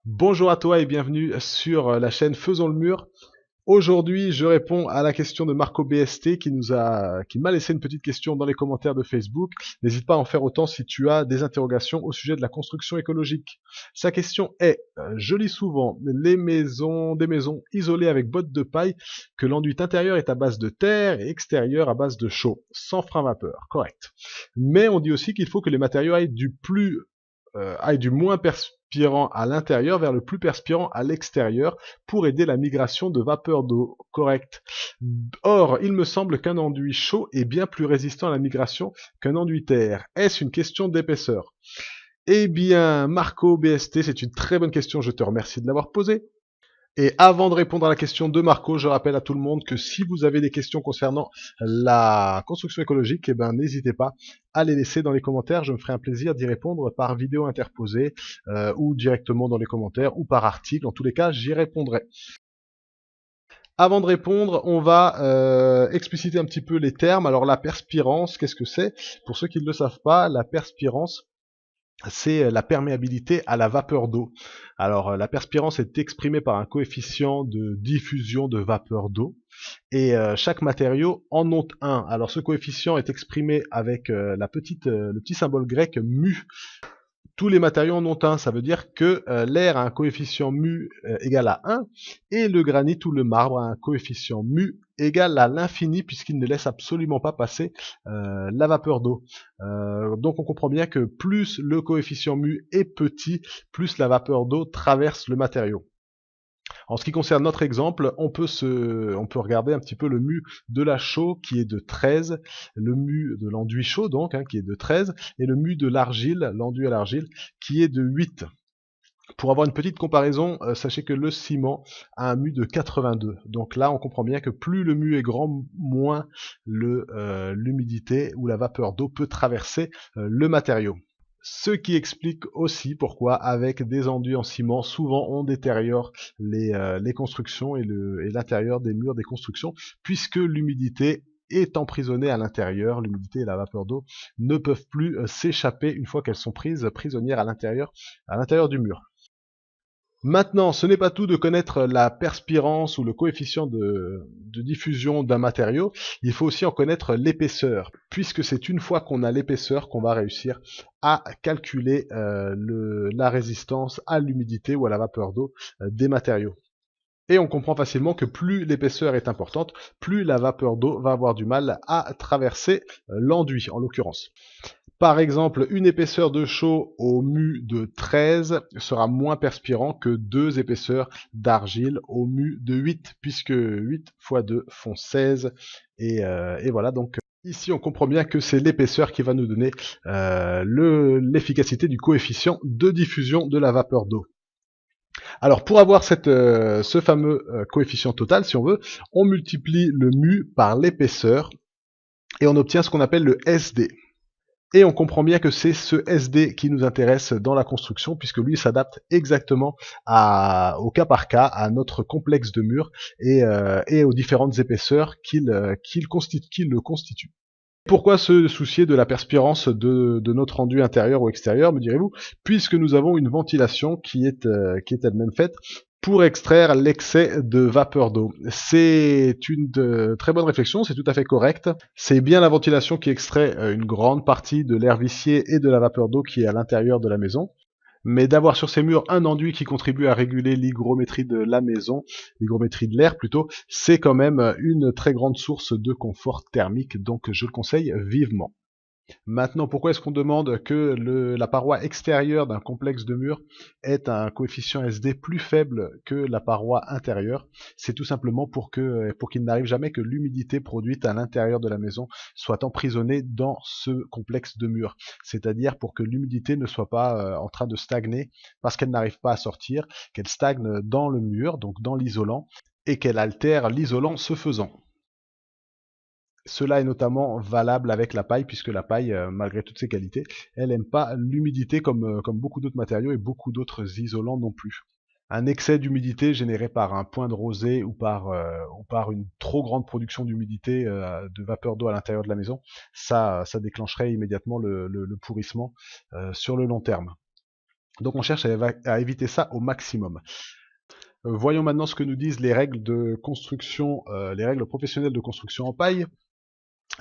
Bonjour à toi et bienvenue sur la chaîne Faisons le mur. Aujourd'hui, je réponds à la question de Marco BST qui m'a laissé une petite question dans les commentaires de Facebook. N'hésite pas à en faire autant si tu as des interrogations au sujet de la construction écologique. Sa question est, je lis souvent des maisons isolées avec bottes de paille, que l'enduit intérieur est à base de terre et extérieur à base de chaux, sans frein vapeur. Correct. Mais on dit aussi qu'il faut que les matériaux aille du moins perspirant à l'intérieur vers le plus perspirant à l'extérieur pour aider la migration de vapeur d'eau. Correct. Or, il me semble qu'un enduit chaud est bien plus résistant à la migration qu'un enduit terre. Est-ce une question d'épaisseur? Eh bien, Marco BST, c'est une très bonne question, je te remercie de l'avoir posée. Et avant de répondre à la question de Marco, je rappelle à tout le monde que si vous avez des questions concernant la construction écologique, eh ben, n'hésitez pas à les laisser dans les commentaires. Je me ferai un plaisir d'y répondre par vidéo interposée ou directement dans les commentaires ou par article. En tous les cas, j'y répondrai. Avant de répondre, on va expliciter un petit peu les termes. Alors la perspirance, qu'est-ce que c'est? Pour ceux qui ne le savent pas, la perspirance, c'est la perméabilité à la vapeur d'eau. Alors la perspirance est exprimée par un coefficient de diffusion de vapeur d'eau et chaque matériau en ont un. Alors ce coefficient est exprimé avec le petit symbole grec mu. Tous les matériaux en ont un, ça veut dire que l'air a un coefficient mu égal à 1 et le granit ou le marbre a un coefficient mu égal à l'infini puisqu'il ne laisse absolument pas passer la vapeur d'eau. Donc on comprend bien que plus le coefficient mu est petit, plus la vapeur d'eau traverse le matériau. En ce qui concerne notre exemple, on peut regarder un petit peu le mu de la chaux qui est de 13, le mu de l'enduit chaud donc qui est de 13, et le mu de l'argile, l'enduit à l'argile, qui est de 8. Pour avoir une petite comparaison, sachez que le ciment a un mu de 82. Donc là, on comprend bien que plus le mu est grand, moins l'humidité ou la vapeur d'eau peut traverser le matériau. Ce qui explique aussi pourquoi, avec des enduits en ciment, souvent on détériore les constructions et l'intérieur des murs des constructions, puisque l'humidité est emprisonnée à l'intérieur, l'humidité et la vapeur d'eau ne peuvent plus s'échapper une fois qu'elles sont prises prisonnières à l'intérieur du mur. Maintenant, ce n'est pas tout de connaître la perspirance ou le coefficient de diffusion d'un matériau, il faut aussi en connaître l'épaisseur, puisque c'est une fois qu'on a l'épaisseur qu'on va réussir à calculer la résistance à l'humidité ou à la vapeur d'eau des matériaux. Et on comprend facilement que plus l'épaisseur est importante, plus la vapeur d'eau va avoir du mal à traverser l'enduit en l'occurrence. Par exemple, une épaisseur de chaux au mu de 13 sera moins perspirant que deux épaisseurs d'argile au mu de 8, puisque 8 fois 2 font 16. Et voilà, donc ici on comprend bien que c'est l'épaisseur qui va nous donner l'efficacité du coefficient de diffusion de la vapeur d'eau. Alors pour avoir ce fameux coefficient total, si on veut, on multiplie le mu par l'épaisseur et on obtient ce qu'on appelle le SD. Et on comprend bien que c'est ce SD qui nous intéresse dans la construction, puisque lui s'adapte exactement au cas par cas, à notre complexe de murs et aux différentes épaisseurs qui le constituent. Pourquoi se soucier de la perspirance de notre enduit intérieur ou extérieur, me direz-vous, puisque nous avons une ventilation qui est elle-même faite pour extraire l'excès de vapeur d'eau. C'est une très bonne réflexion, c'est tout à fait correct. C'est bien la ventilation qui extrait une grande partie de l'air vicié et de la vapeur d'eau qui est à l'intérieur de la maison. Mais d'avoir sur ces murs un enduit qui contribue à réguler l'hygrométrie de la maison, l'hygrométrie de l'air plutôt, c'est quand même une très grande source de confort thermique, donc je le conseille vivement. Maintenant, pourquoi est-ce qu'on demande que la paroi extérieure d'un complexe de murs ait un coefficient SD plus faible que la paroi intérieure? C'est tout simplement pour qu'il n'arrive jamais que l'humidité produite à l'intérieur de la maison soit emprisonnée dans ce complexe de murs. C'est-à-dire pour que l'humidité ne soit pas en train de stagner parce qu'elle n'arrive pas à sortir, qu'elle stagne dans le mur, donc dans l'isolant, et qu'elle altère l'isolant ce faisant. Cela est notamment valable avec la paille, puisque la paille, malgré toutes ses qualités, elle n'aime pas l'humidité comme beaucoup d'autres matériaux et beaucoup d'autres isolants non plus. Un excès d'humidité généré par un point de rosée ou par une trop grande production d'humidité, de vapeur d'eau à l'intérieur de la maison, ça déclencherait immédiatement le pourrissement sur le long terme. Donc on cherche à éviter ça au maximum. Voyons maintenant ce que nous disent les règles de construction, les règles professionnelles de construction en paille.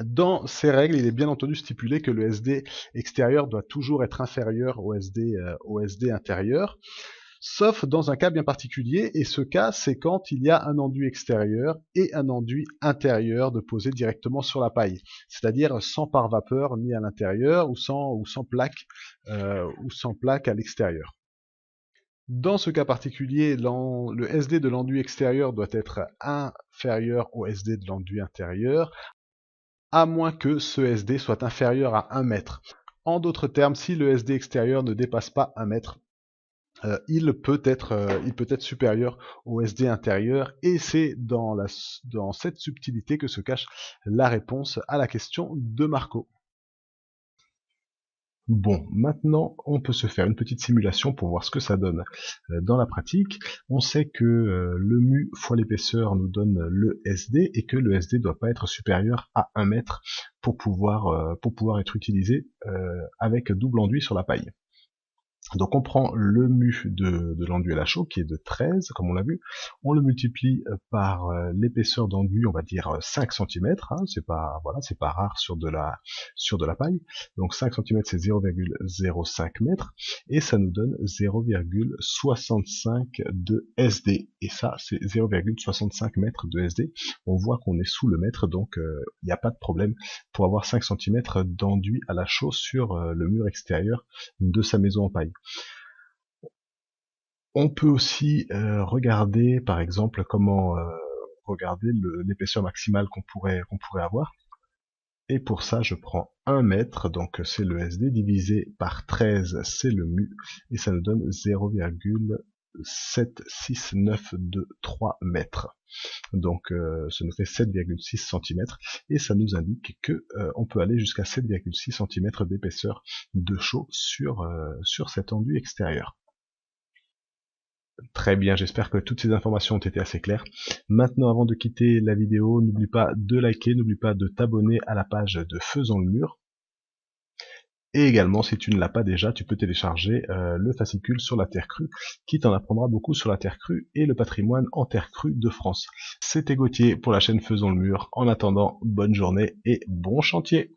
Dans ces règles, il est bien entendu stipulé que le SD extérieur doit toujours être inférieur au SD intérieur, sauf dans un cas bien particulier, et ce cas, c'est quand il y a un enduit extérieur et un enduit intérieur de poser directement sur la paille, c'est-à-dire sans pare-vapeur ni à l'intérieur ou sans plaque à l'extérieur. Dans ce cas particulier, le SD de l'enduit extérieur doit être inférieur au SD de l'enduit intérieur, à moins que ce SD soit inférieur à 1 mètre. En d'autres termes, si le SD extérieur ne dépasse pas 1 mètre, il peut être supérieur au SD intérieur, et c'est dans cette subtilité que se cache la réponse à la question de Marco. Bon, maintenant, on peut se faire une petite simulation pour voir ce que ça donne dans la pratique. On sait que le mu fois l'épaisseur nous donne le SD, et que le SD ne doit pas être supérieur à 1 mètre pour pouvoir être utilisé avec double enduit sur la paille. Donc on prend le mu de l'enduit à la chaux, qui est de 13, comme on l'a vu, on le multiplie par l'épaisseur d'enduit, on va dire 5 cm, hein, c'est pas rare sur de la paille. Donc 5 cm c'est 0,05 mètres, et ça nous donne 0,65 de SD. Et ça, c'est 0,65 mètres de SD. On voit qu'on est sous le mètre, donc il n'y a pas de problème pour avoir 5 cm d'enduit à la chaux sur le mur extérieur de sa maison en paille. On peut aussi regarder, par exemple, comment regarder l'épaisseur maximale qu'on pourrait avoir. Et pour ça, je prends 1 mètre, donc c'est le SD, divisé par 13, c'est le mu, et ça nous donne 0,7693 mètres. Donc ça nous fait 7,6 cm, et ça nous indique que on peut aller jusqu'à 7,6 cm d'épaisseur de chaux sur cet enduit extérieur. Très bien, j'espère que toutes ces informations ont été assez claires. Maintenant, avant de quitter la vidéo, n'oublie pas de liker, n'oublie pas de t'abonner à la page de Faisons le mur. Et également, si tu ne l'as pas déjà, tu peux télécharger le fascicule sur la terre crue, qui t'en apprendra beaucoup sur la terre crue et le patrimoine en terre crue de France. C'était Gauthier pour la chaîne Faisons le mur. En attendant, bonne journée et bon chantier!